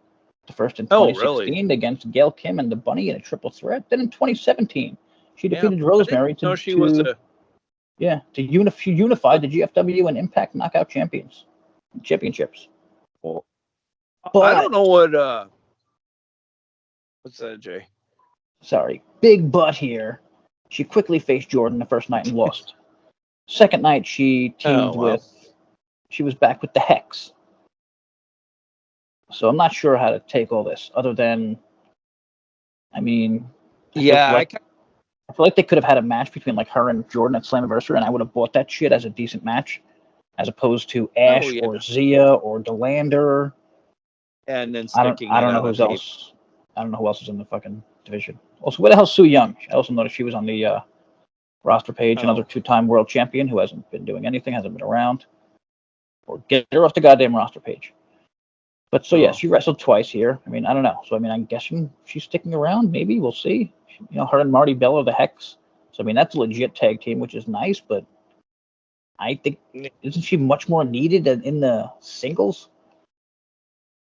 The first in 2016 against Gail Kim and the Bunny in a triple threat. Then in 2017, she defeated Rosemary to unify the GFW and Impact Knockout championships. Well, but I don't know what's that, Jay? Sorry, big butt here. She quickly faced Jordan the first night and lost. Second night, she teamed she was back with the Hex. So I'm not sure how to take all this, other than, I mean, I feel like they could have had a match between like her and Jordan at Slammiversary, and I would have bought that shit as a decent match, as opposed to Ash or Zia or DeLander. And then I don't know who else. I don't know who else is in the fucking division. Also, where the hell's Su Yung? I also noticed she was on the roster page. Another two-time world champion who hasn't been doing anything, hasn't been around. Or get her off the goddamn roster page. But so, she wrestled twice here. I mean, I don't know. So, I mean, I'm guessing she's sticking around. Maybe. We'll see. You know, her and Marty Bell are the Hex. So, I mean, that's a legit tag team, which is nice. But I think, isn't she much more needed in the singles?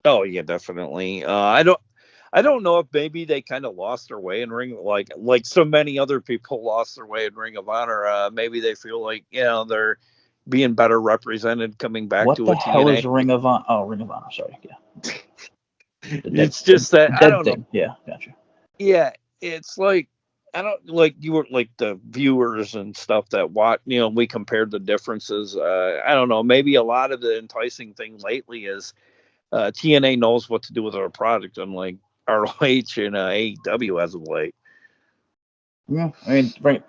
Oh, yeah, definitely. I don't know if maybe they kind of lost their way in Ring, like so many other people lost their way in Ring of Honor. Maybe they feel like, they're being better represented coming back to a TNA. What the hell is Ring of Honor? Oh, Ring of Honor. Sorry. Yeah. It's just that I don't know. Yeah, gotcha. Yeah, it's like I don't like you were like the viewers and stuff that watch. We compared the differences. I don't know. Maybe a lot of the enticing thing lately is TNA knows what to do with our product, unlike ROH and AEW as of late. Yeah, I mean, right.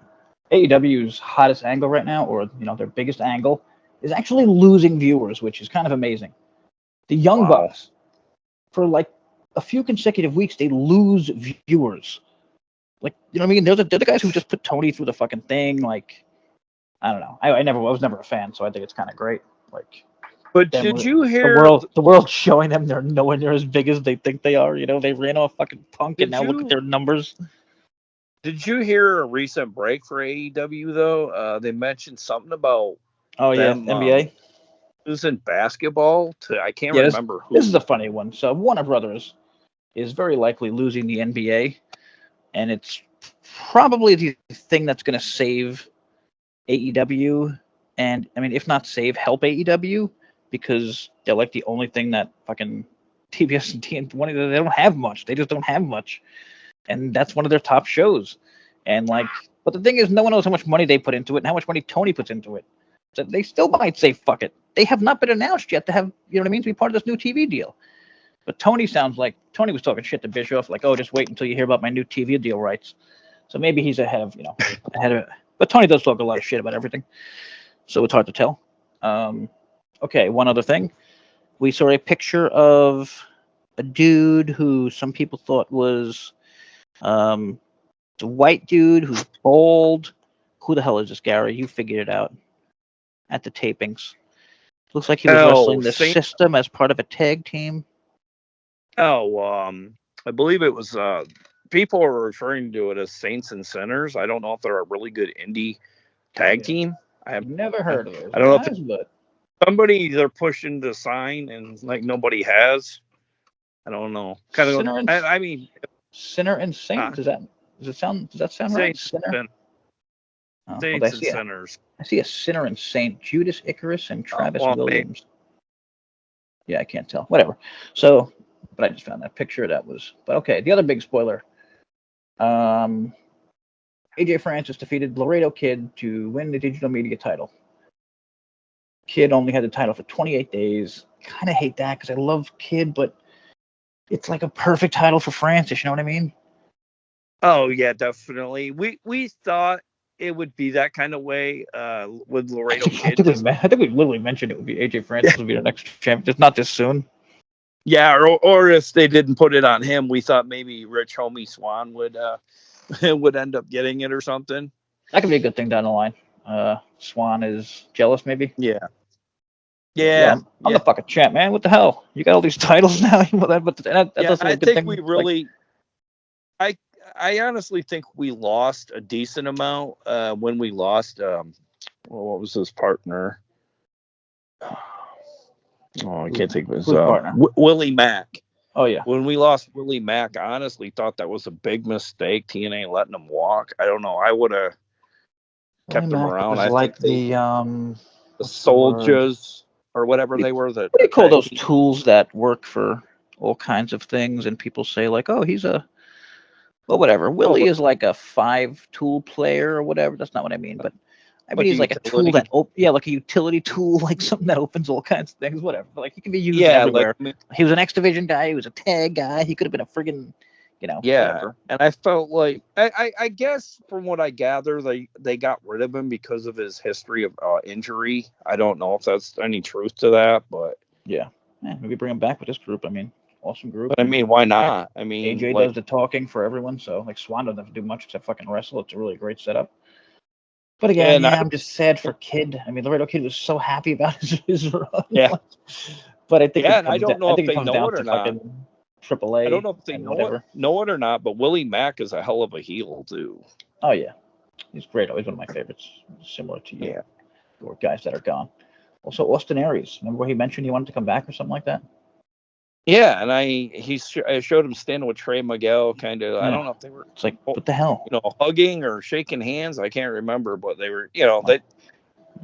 AEW's hottest angle right now, or their biggest angle, is actually losing viewers, which is kind of amazing. The Young Wow. Bucks, for like a few consecutive weeks, they lose viewers. Like, you know what I mean? They're the guys who just put Tony through the fucking thing. Like, I don't know. I was never a fan, so I think it's kind of great. Like, But them, did you the hear? world's showing them they're nowhere near as big as they think they are. They ran off fucking Punk, and Did now look at you their numbers. did you hear a recent break for AEW though? They mentioned something about Oh yeah, them NBA. losing basketball to I can't Yeah, remember this is who. a funny one. So Warner Brothers is very likely losing the NBA, and it's probably the thing that's going to save AEW, and I mean, if not save, help AEW, because they're like the only thing that fucking TBS and TNT, they don't have much. They just don't have much, and that's one of their top shows. And like, but the thing is, no one knows how much money they put into it and how much money Tony puts into it. So they still might say fuck it. They have not been announced yet to have, what I mean, to be part of this new TV deal. But Tony sounds like Tony was talking shit to Bischoff, like, oh, just wait until you hear about my new TV deal rights. So maybe he's ahead of it. But Tony does talk a lot of shit about everything, so it's hard to tell. Okay, one other thing. We saw a picture of a dude who some people thought was the white dude who's bald. Who the hell is this, Gary? You figured it out at the tapings. Looks like he was wrestling the System as part of a tag team. I believe it was. People are referring to it as Saints and Sinners. I don't know if they're a really good indie tag team. I have never heard of those I don't know guys, if but somebody they're pushing to sign and like nobody has. I don't know. Kind of. I mean, Sinner and Saint. Does that sound right? Sinner. Saints and Sinners. I see a Sinner and Saint, Judas Icarus and Travis Williams. Maybe. Yeah, I can't tell. Whatever. So, but I just found that picture. But okay. The other big spoiler. AJ Francis defeated Laredo Kid to win the digital media title. Kid only had the title for 28 days. Kind of hate that because I love Kid, but it's like a perfect title for Francis. You know what I mean? Oh yeah, definitely. We thought it would be that kind of way with Laredo Kid. I think we literally mentioned it would be AJ Francis would be the next champion. Just not this soon. Yeah, or if they didn't put it on him, we thought maybe Rich Homie Swan would end up getting it or something. That could be a good thing down the line. Swan is jealous, maybe. Yeah. I'm the fucking champ, man. What the hell? You got all these titles now. I think we really. I honestly think we lost a decent amount when we lost. What was his partner? Oh, I can't think of his partner. Willie Mack. Oh yeah. When we lost Willie Mack, I honestly thought that was a big mistake. TNA letting him walk. I don't know. I would have kept him around. I like think the soldiers or whatever they were. What do you call those tools that work for all kinds of things? And people say like, oh, he's a whatever. Willie is like a 5-tool player or whatever. That's not what I mean, but I mean he's like a tool that like a utility tool, like something that opens all kinds of things, whatever. But like he can be used everywhere. He was an X Division guy. He was a tag guy. He could have been a friggin', whatever. And I felt like I guess from what I gather, they got rid of him because of his history of injury. I don't know if that's any truth to that, but yeah, maybe bring him back with this group. I mean, awesome group. But I mean, why not? I mean, AJ does the talking for everyone, so like Swan doesn't have to do much except fucking wrestle. It's a really great setup. But again, I'm just sad for Kid. I mean, Laredo Kid was so happy about his run. Yeah. But I think I don't know if they know it or not. AAA. I don't know if they know it or not, but Willie Mack is a hell of a heel too. Oh yeah, he's great. Always one of my favorites. Similar to you, or guys that are gone. Also, Austin Aries. Remember where he mentioned he wanted to come back or something like that? Yeah, and I showed him standing with Trey Miguel, kind of. Yeah. I don't know if they were. It's like, what the hell? Hugging or shaking hands. I can't remember, but they were. They.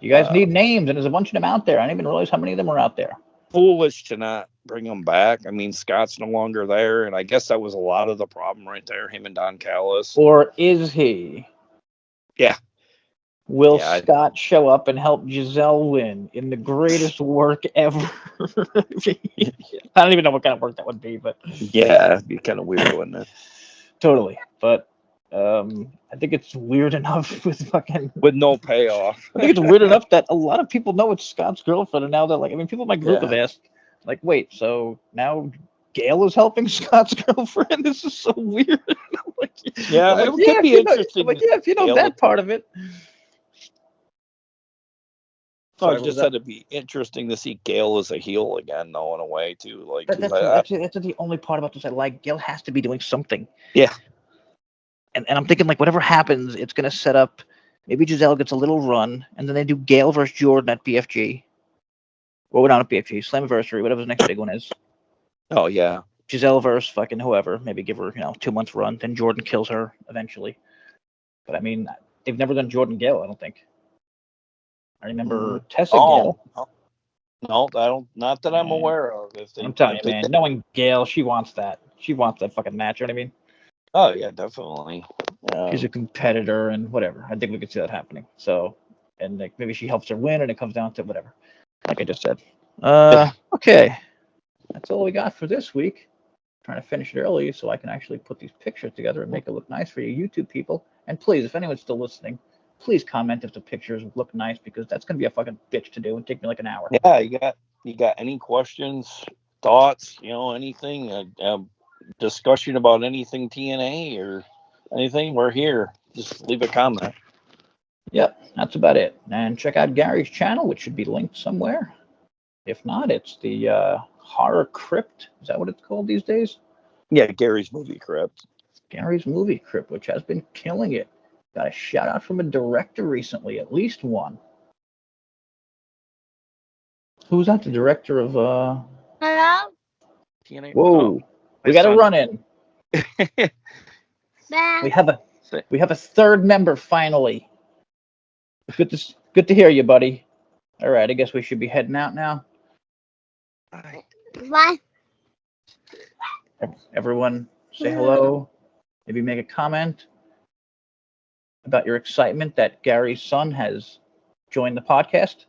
You guys need names, and there's a bunch of them out there. I didn't even realize how many of them are out there. foolish to not bring him back. I mean, Scott's no longer there, and I guess that was a lot of the problem right there. Him and Don Callis. Or is he? Yeah. Will Yeah, Scott show up and help Giselle win in the greatest work ever? I don't even know what kind of work that would be, but yeah, it'd be kind of weird, wouldn't it? totally. But I think it's weird enough with fucking. With no payoff. I think it's weird enough that a lot of people know it's Scott's girlfriend, and now they're like, I mean, people in my group have asked, like, wait, so now Gail is helping Scott's girlfriend? This is so weird. Like, Yeah, I'm like, it could be interesting. If you know Gail that part of it. So I just said it'd be interesting to see Gail as a heel again, though, in a way too. Like that's the only part about this I like. Gail has to be doing something. Yeah. And I'm thinking, like, whatever happens, it's gonna set up. Maybe Giselle gets a little run, and then they do Gail versus Jordan at BFG. Well, we're not at BFG, Slammiversary, whatever the next big one is. Oh yeah. Giselle versus fucking whoever. Maybe give her 2 months run. Then Jordan kills her eventually. But I mean, they've never done Jordan Gail. I don't think. I remember Tessa Gail. No, I don't. Not that I'm aware of. I'm telling you, man. Knowing Gail, she wants that. She wants that fucking match. You know what I mean? Oh yeah, definitely. She's a competitor and whatever. I think we could see that happening. So, and like maybe she helps her win, and it comes down to whatever. Like I just said. Okay, that's all we got for this week. Trying to finish it early so I can actually put these pictures together and make it look nice for you YouTube people. And please, if anyone's still listening, please comment if the pictures look nice, because that's gonna be a fucking bitch to do and take me like an hour. Yeah, you got any questions, thoughts, anything, discussion about anything TNA or anything? We're here. Just leave a comment. Yep, that's about it. And check out Gary's channel, which should be linked somewhere. If not, it's the Horror Crypt. Is that what it's called these days? Yeah, Gary's Movie Crypt. Gary's Movie Crypt, which has been killing it. Got a shout out from a director recently, at least one. Who's that? The director of Hello? TNA. Whoa. We got a run in. We have a third member finally. Good to hear you, buddy. All right, I guess we should be heading out now. Bye. Everyone say hello. Maybe make a comment about your excitement that Gary's son has joined the podcast.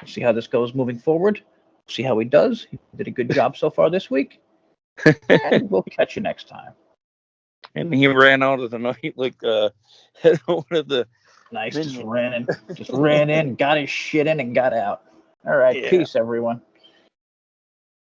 We'll see how this goes moving forward. See how he does. He did a good job so far this week. And we'll catch you next time. And he ran out of the night like one of the nice. Just ran in, got his shit in, and got out. All right, peace, everyone.